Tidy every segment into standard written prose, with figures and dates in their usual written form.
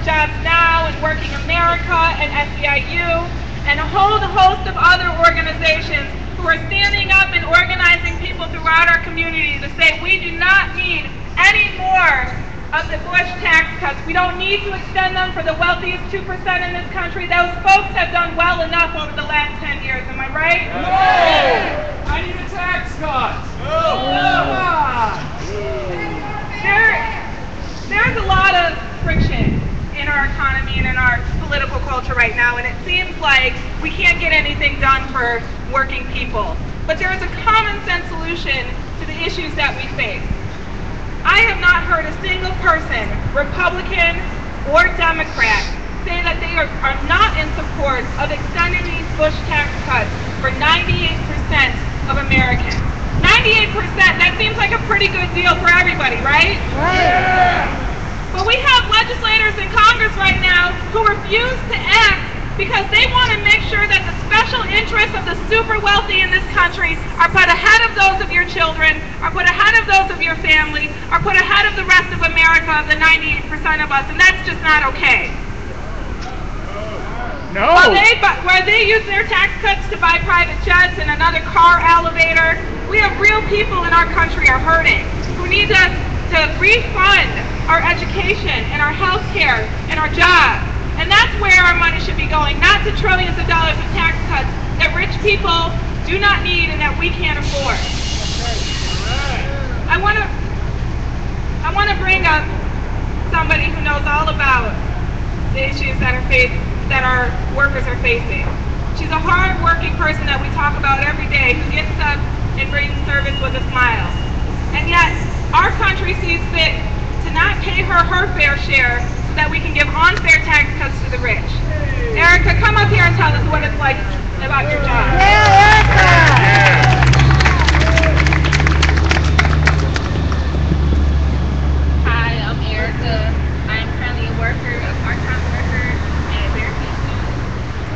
Jobs Now and Working America and SEIU and a whole host of other organizations who are standing up and organizing people throughout our community to say we do not need any more of the Bush tax cuts. We don't need to extend them for the wealthiest 2% in this country. Those folks have done well enough over the last 10 years. Am I right? No! I need a tax cut! There's a lot of friction in our economy and in our political culture right now, and it seems like we can't get anything done for working people. But there is a common sense solution to the issues that we face. I have not heard a single person, Republican or Democrat, say that they are not in support of extending these Bush tax cuts for 98% of Americans. 98%, that seems like a pretty good deal for everybody, right? Yeah. But we have legislators in Congress right now who refuse to act because they want to make sure that the special interests of the super wealthy in this country are put ahead of those of your children, are put ahead of those of your family, are put ahead of the rest of America, of the 98% of us, and that's just not okay. No. While they use their tax cuts to buy private jets and another car elevator, we have real people in our country are hurting, who need us to refund our education and our health care and our jobs. And that's where our money should be going, not to trillions of dollars of tax cuts that rich people do not need and that we can't afford. I want to bring up somebody who knows all about the issues that our workers are facing. She's a hard-working person that we talk about every day who gets up and brings service with a smile. And yet, our country sees fit to not pay her fair share so that we can give unfair tax cuts to the rich. Erica, come up here and tell us what it's like about your job. Hi, I'm Erica. I am currently a worker, a part-time worker at Bear Kitchen.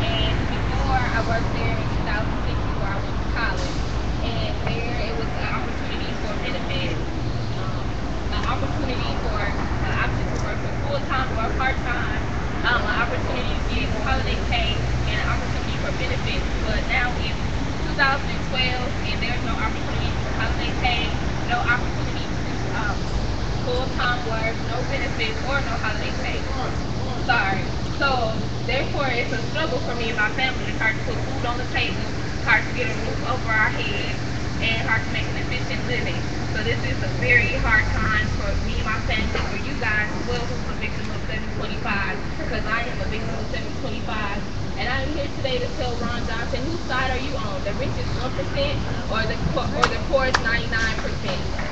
And before I worked there in 2006 before I went to college. And there it was an opportunity for benefits, an opportunity for an option to work for full-time or part-time, an opportunity to get holiday pay, and an opportunity for benefits. But now it's 2012 and there's no opportunity for holiday pay, no opportunity to full-time work, no benefits, or no holiday pay. Sorry. So therefore it's a struggle for me and my family. It's hard to put food on the table, hard to get a roof over our heads, and hard to make an efficient living. So this is a very hard time for me and my family, for you guys as well who's a victim of 725, because I am a victim of 725. And I'm here today to tell Ron Johnson, whose side are you on? The richest 1% or the poorest 99%?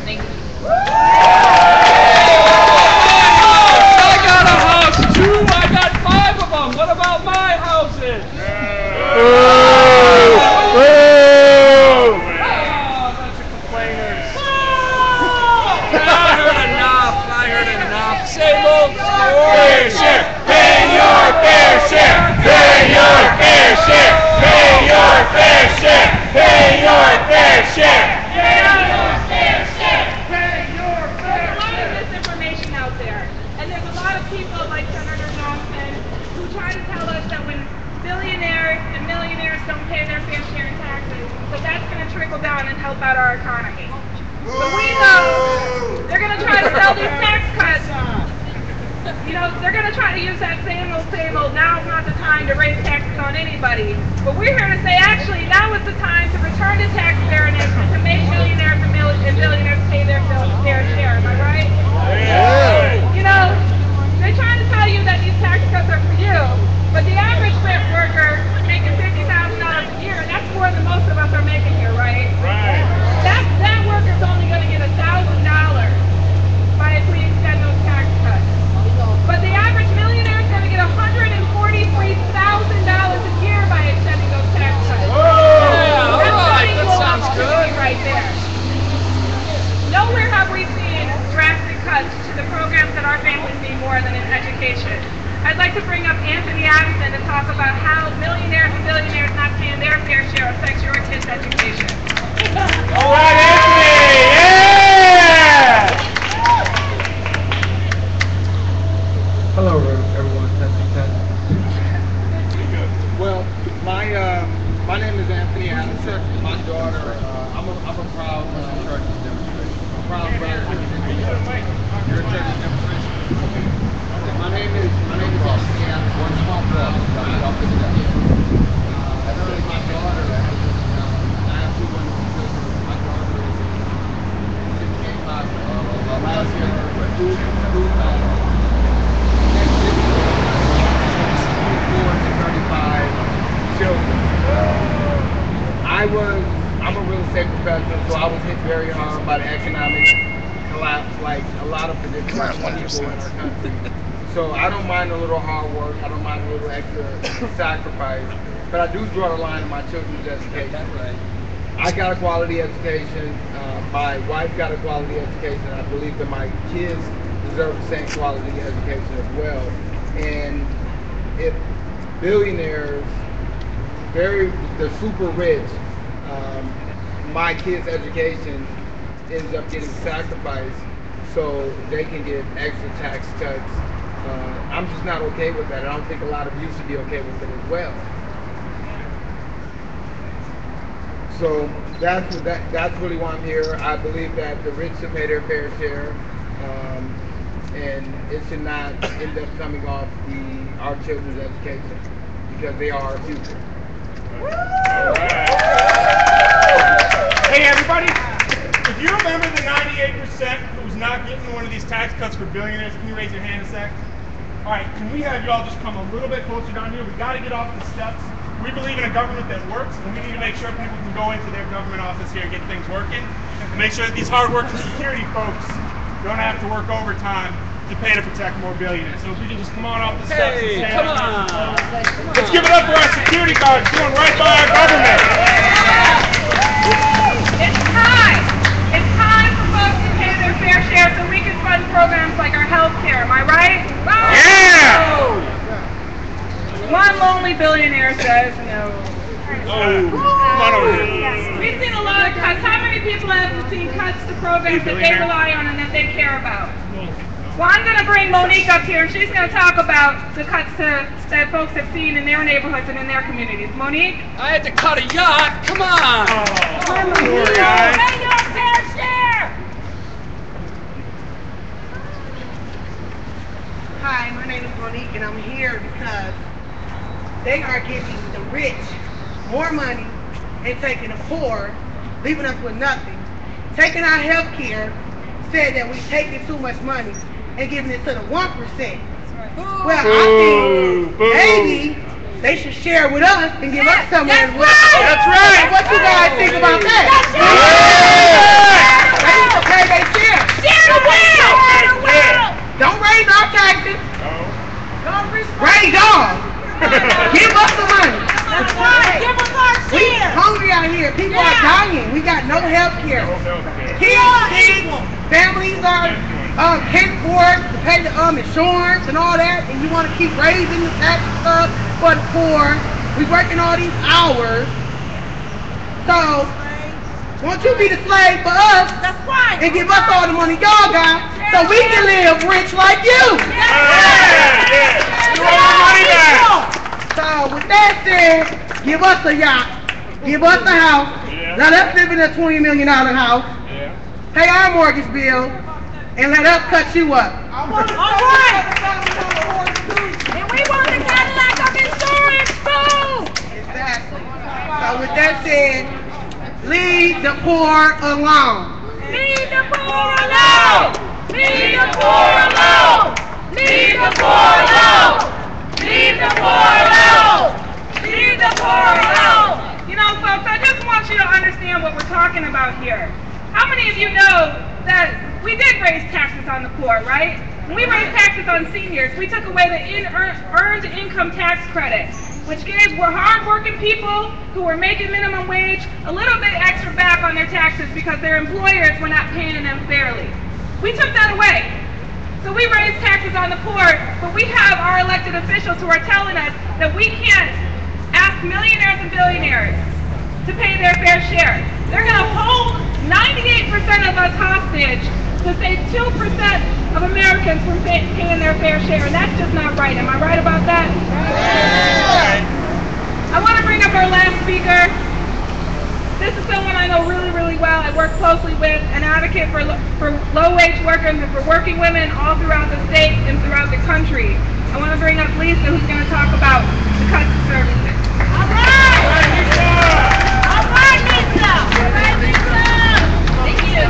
Thank you. I got a house too. I got 5 of them. What about my houses? Same old story. Fair share, pay your fair share, pay your fair share, pay your fair share, pay your fair share, pay your fair share, pay your fair share. There's a lot of misinformation out there, and there's a lot of people like Senator Johnson who try to tell us that when billionaires and millionaires don't pay their fair share in taxes, that that's going to trickle down and help out our economy. But we know they're going to try to sell these tax cuts. You know, they're going to try to use that same old, now's not the time to raise taxes on anybody. But we're here to say, actually, now is the time to return to tax fairness and to make millionaires and billionaires pay their fair share. Am I right? Yeah. You know, they're trying to tell you that these tax cuts are for you, but the average worker making $50,000 a year, that's more than most of us are making here, right? Right. That worker's only going to get $1,000 by if we extend those tax cuts. But the average millionaire is going to get $143,000 a year by extending those tax cuts. Yeah, all That's right, that equal sounds good. opportunity right there. Nowhere have we seen drastic cuts to the programs that our families need more than in education. I'd like to bring up Anthony Addison to talk about how millionaires and billionaires name is Anthony Adams. My daughter, I'm a proud church demonstration. I'm proud brother. Your church demonstration. My name is Anthony Adams. One small brother. As well as my daughter, I have two wonderful children. My daughter just came out last year. I'm a real estate professional, so I was hit very hard by the economic collapse, like a lot of the different people in our country. So I don't mind a little hard work, I don't mind a little extra sacrifice, but I do draw the line in my children's education. I got a quality education, my wife got a quality education, and I believe that my kids deserve the same quality education as well. And if billionaires, the super rich, my kids' education ends up getting sacrificed so they can get extra tax cuts. I'm just not okay with that. I don't think a lot of you should be okay with it as well. So that's really why I'm here. I believe that the rich should pay their fair share, and it should not end up coming off our children's education because they are our future. Hey everybody, if you remember the 98% who's not getting one of these tax cuts for billionaires, can you raise your hand a sec? Alright, can we have y'all just come a little bit closer down here? We got to get off the steps. We believe in a government that works, and we need to make sure people can go into their government office here and get things working, and make sure that these hard-working security folks don't have to work overtime to pay to protect more billionaires. So if we can just come on off the steps and stand come up. on. Let's give it up for our security guards doing right by our government. It's time. It's time for folks to pay their fair share so we can fund programs like our health care. Am I right? Yeah! One lonely billionaire says no. Come on over here. We've seen a lot of cuts. How many people have seen cuts to programs that they rely on and that they care about? Well, I'm going to bring Monique up here, and she's going to talk about the cuts that folks have seen in their neighborhoods and in their communities. Monique? I had to cut a yacht. Come on. Poor guy. Pay your fair share! Hi, my name is Monique, and I'm here because they are giving the rich more money and taking the poor, leaving us with nothing. Taking our health care, said that we're taking too much money and giving it to the 1%. Well, I think maybe they should share with us and give us some as well. That's right. What you guys think about that? They need to pay their share. Share the wealth! Don't raise our taxes. Raise ours. Give us the money. Give us our We hungry out here. People are dying. We got no health care. Kids, families are paid for to pay the insurance and all that, and you want to keep raising the tax stuff for the poor. We working all these hours. So, won't you be the slave for us? That's right. And give us all the money y'all got so we can live rich like you. You want our money back. So with that said, give us a yacht, give us a house, let us live in a $20 million house, pay our mortgage bill, and let us cut you up. All right. And we want the Cadillac of insurance too. Exactly. So with that said, leave the poor alone. Leave the poor alone. Leave the poor alone. Leave the poor alone. Leave the poor alone. Leave the poor alone. You know, folks, I just want you to understand what we're talking about here. How many of you know that we did raise taxes on the poor, right? When we raised taxes on seniors, we took away the earned income tax credit, which gave hard-working people who were making minimum wage a little bit extra back on their taxes because their employers were not paying them fairly. We took that away. So we raise taxes on the poor, but we have our elected officials who are telling us that we can't ask millionaires and billionaires to pay their fair share. They're going to hold 98% of us hostage to save 2% of Americans from paying their fair share, and that's just not right. Am I right about that? I want to bring up our last speaker. I work closely with and advocate for low-wage workers and for working women all throughout the state and throughout the country. I want to bring up Lisa, who's going to talk about the cuts to services. All right! All right, Lisa! All right, Lisa! Thank you.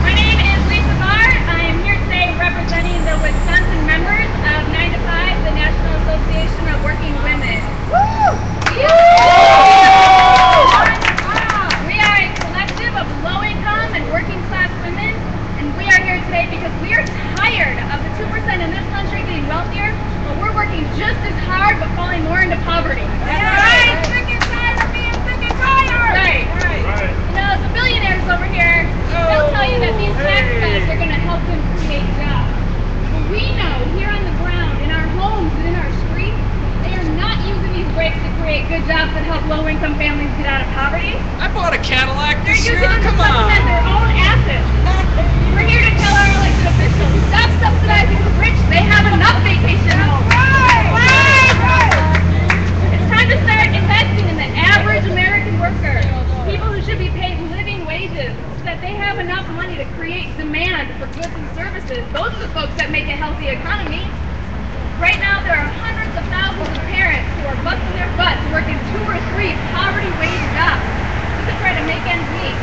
My name is Lisa Barr. I am here today representing the Wisconsin members of 9 to 5, the National Association of Working Women. Woo! We are a collective of low-income and working-class women, and we are here today because we are tired of the 2% in this country getting wealthier, but we're working just as hard but falling more into poverty. Right? Sick and tired of being sick and tired! Right. You know, the billionaires over here, they'll tell you that these tax cuts are going to help them create jobs. But we know here on the ground, in our homes and in our streets, they are not using these breaks to create good jobs that help low-income families get out of poverty. I bought a Cadillac They're this year. using them to Come supplement on. their own assets. We're here to tell our elected officials, stop subsidizing the rich. They have enough vacation homes. It's time to start investing in the average American worker, people who should be paid living wages, so that they have enough money to create demand for goods and services. Those are the folks that make a healthy economy. Right now, there are hundreds of thousands of parents who are busting their butts working 2 or 3 poverty wage jobs just to try to make ends meet.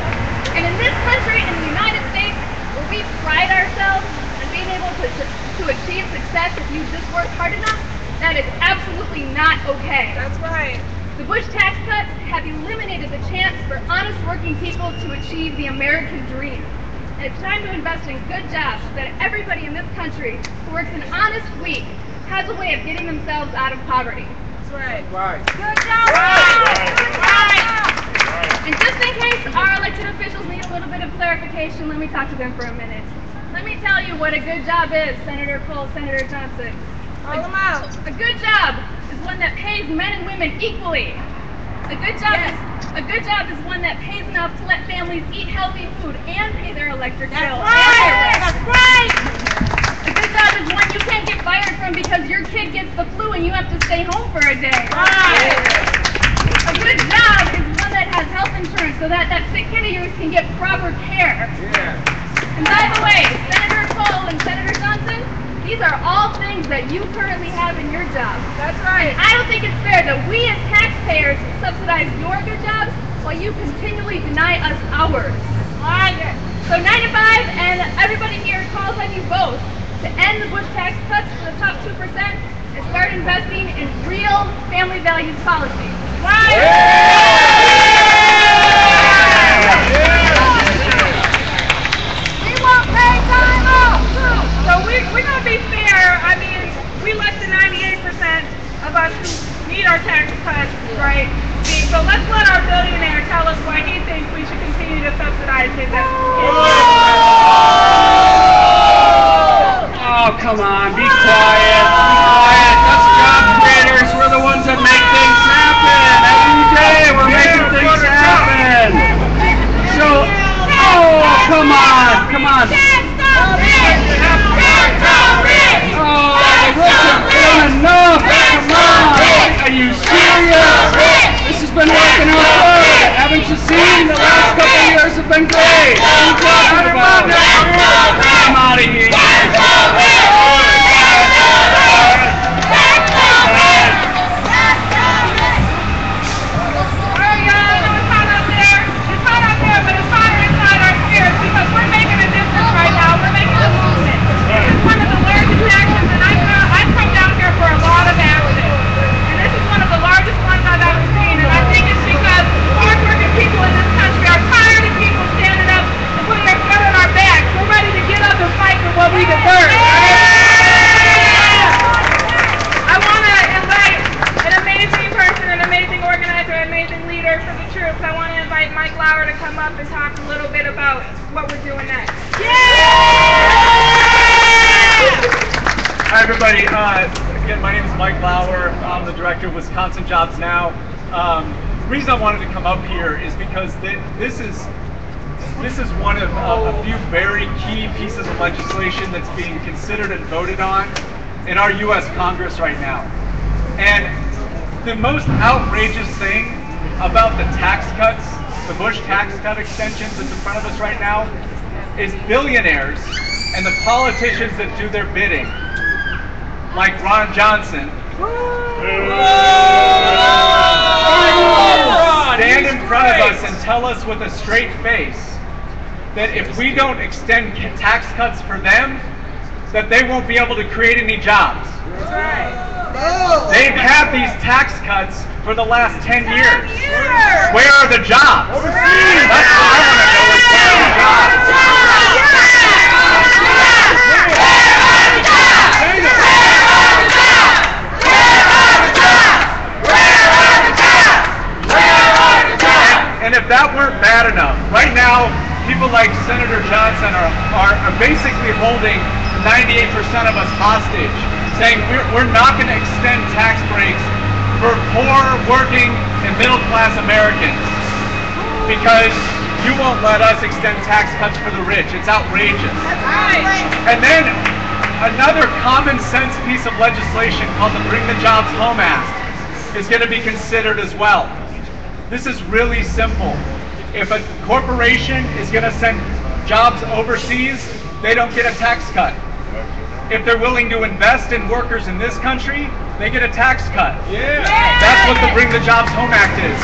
And in this country, in the United States, where we pride ourselves on being able to achieve success if you just work hard enough, that is absolutely not okay. That's right. The Bush tax cuts have eliminated the chance for honest working people to achieve the American dream. And it's time to invest in good jobs so that everybody in this country who works an honest week has a way of getting themselves out of poverty. That's right. Good job! Right. And just in case our elected officials need a little bit of clarification, let me talk to them for a minute. Let me tell you what a good job is, Senator Cole, Senator Johnson. Call them out. A good job is one that pays men and women equally. A good job is one that pays enough to let families eat healthy food and pay their electric bill. That's right. A good job is one you can't get fired from because your kid gets the flu and you have to stay home for a day. A good job is one that has health insurance so that sick kid of yours can get proper care. And by the way, Senator Cole and Senator Johnson, these are all things that you currently have in your job. That's right. I don't think it's fair that we as taxpayers subsidize your good jobs while you continually deny us ours. So 9 to 5 and everybody here calls on you both to end the Bush tax cuts for the top 2% and start investing in real family values policy. We won't pay time off. So we're going to be fair. I mean, we let the 98% of us who need our tax cuts, right? So let's let our billionaire tell us why he thinks we should continue to subsidize his Oh, come on, be quiet. Us job creators, we're the ones that make things happen. Every day we're making things happen. So, come on. Oh, the rich have done enough. Come on. Are you serious? This has been working out good. Haven't you seen? The last couple of years have been great. What are you talking about? I'm out of here. Hi everybody, again my name is Mike Lauer, I'm the director of Wisconsin Jobs Now. The reason I wanted to come up here is because this is one of a few very key pieces of legislation that's being considered and voted on in our U.S. Congress right now. And the most outrageous thing about the tax cuts the Bush tax cut extensions that's in front of us right now, is billionaires and the politicians that do their bidding, like Ron Johnson, stand in front of us and tell us with a straight face that if we don't extend tax cuts for them, that they won't be able to create any jobs. They've had these tax cuts for the last 10 years. Where are the jobs? That's what I want to know is where are the jobs? And if that weren't bad enough, right now, people like Senator Johnson are basically holding 98% of us hostage, saying we're not going to extend tax breaks for poor, working, and middle-class Americans because you won't let us extend tax cuts for the rich. It's outrageous. And then another common sense piece of legislation called the Bring the Jobs Home Act is going to be considered as well. This is really simple. If a corporation is going to send jobs overseas, they don't get a tax cut. If they're willing to invest in workers in this country, they get a tax cut. That's what the Bring the Jobs Home Act is.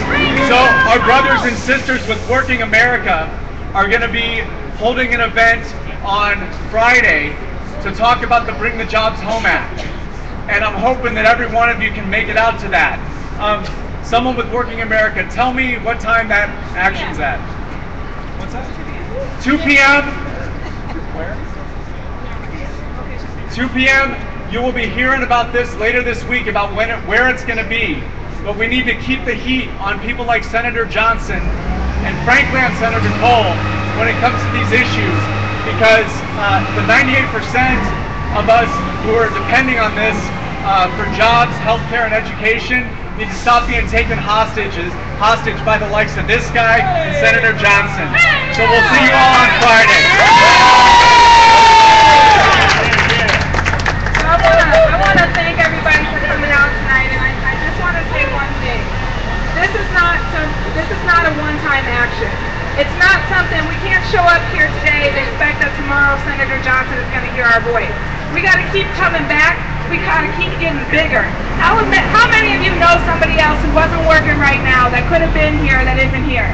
So our brothers and sisters with Working America are going to be holding an event on Friday to talk about the Bring the Jobs Home Act. And I'm hoping that every one of you can make it out to that. Someone with Working America, tell me what time that action's at. What's that? 2 p.m. Where? 2 p.m. You will be hearing about this later this week, about where it's going to be. But we need to keep the heat on people like Senator Johnson and frankly on Senator Cole when it comes to these issues, because the 98% of us who are depending on this for jobs, healthcare, and education need to stop being taken hostage by the likes of this guy and Senator Johnson. So we'll see you all on Friday. I want to thank everybody for coming out tonight, and I just want to say one thing. This is not a one-time action. It's not something, we can't show up here today and expect that tomorrow Senator Johnson is going to hear our voice. We got to keep coming back. We got to keep getting bigger. How many of you know somebody else who wasn't working right now that could have been here that isn't here?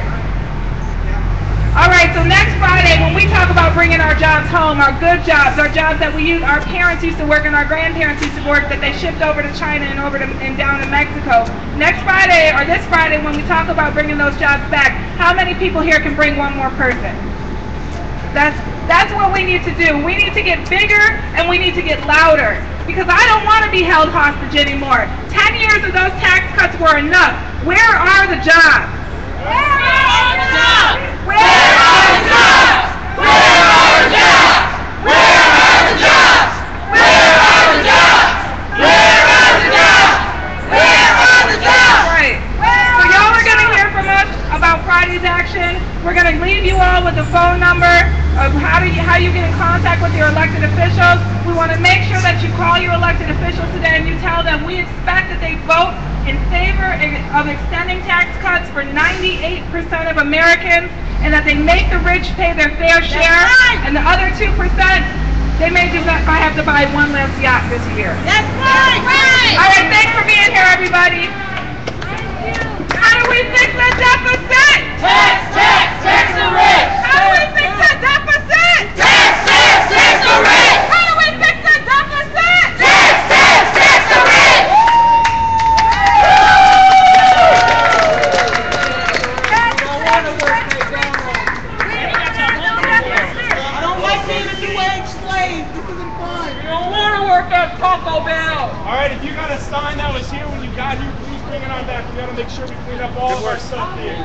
All right, so next Friday when we talk about bringing our jobs home, our good jobs, our jobs that our parents used to work and our grandparents used to work that they shipped over to China and down to Mexico. Next Friday, or this Friday, when we talk about bringing those jobs back, how many people here can bring one more person? That's what we need to do. We need to get bigger and we need to get louder, because I don't want to be held hostage anymore. 10 years of those tax cuts were enough. Where are the jobs? Where are the jobs? Where are the jobs? Where are the jobs? Where are the jobs? Where are the jobs? Where are the jobs? Where are the jobs? Right. So y'all are going to hear from us about Friday's action. We're going to leave you all with a phone number of how you get in contact with your elected officials. We want to make sure that you call your elected officials today and you tell them we expect that they vote in favor of extending tax cuts for 98% of Americans, and that they make the rich pay their fair share, and the other 2%, they may do that if I have to buy one less yacht this year. That's right! All right, thanks for being here, everybody. How do we fix the deficit? Tax the rich! How do we fix the deficit? Tax the rich! How do we fix the deficit? Tax the rich! I don't like being a new age slave. This isn't fun. We don't want to work at Taco Bell. All right, if you got a sign that was here when you got here, please bring it on back. We got to make sure we clean up all of our stuff here.